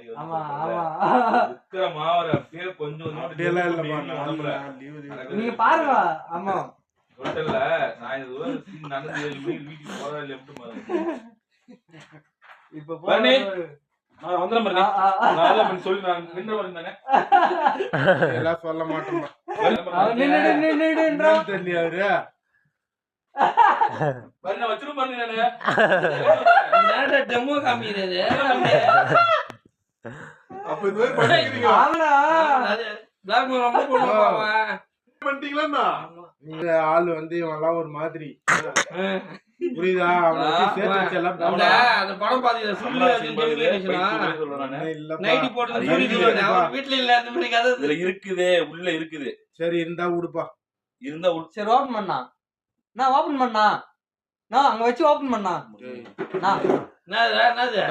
நாளைக்கு ஆமா வந்து ஆமா இருக்கிற மாவரை அப்படியே கொஞ்சம் அப்படியெல்லாம் இல்லப்பா உடம்புல நீங்க பாருங்க ஆமா சொல்லிட்டல நான் இது நடந்து 7 மணிக்கு வீட்டுக்கு போறா இல்ல எப்படி இப்ப பண்ணி நான் வந்துறேன் பண்ணி நான் பண்ணி சொல்லி நான் நின்ற வரேன் எல்லாம் சொல்ல மாட்டோம் நின்னுன்றா தெரியல அவரு பண்ண வச்சிரும் பண்ணி நானு டெமோ காமிக்கிறது அப்ப இது மாதிரி பண்ணிக்கிறீங்க ஆமாடா பிளாக் ரொம்ப போடுவான் பண்ணிட்டீங்களா நீங்க ஆளு வந்து இவெல்லாம் ஒரு மாதிரி புரியுதா அவனை சேர்த்து எல்லாம் அந்த படம் பாத்தீங்கன்னா சுள்ளு இல்ல நைட்டி போட்டு சூரி சொல்லுவாங்க அவர் வீட்ல இல்ல அந்த மாதிரி கதை இதுல இருக்குதே உள்ள இருக்குது சரி இருந்தா விடுப்பா இருந்தா சரி ஓபன் பண்ணா நான் ஓபன் பண்ணா நான் அங்க வச்சு ஓபன் பண்ணா நான் என்னது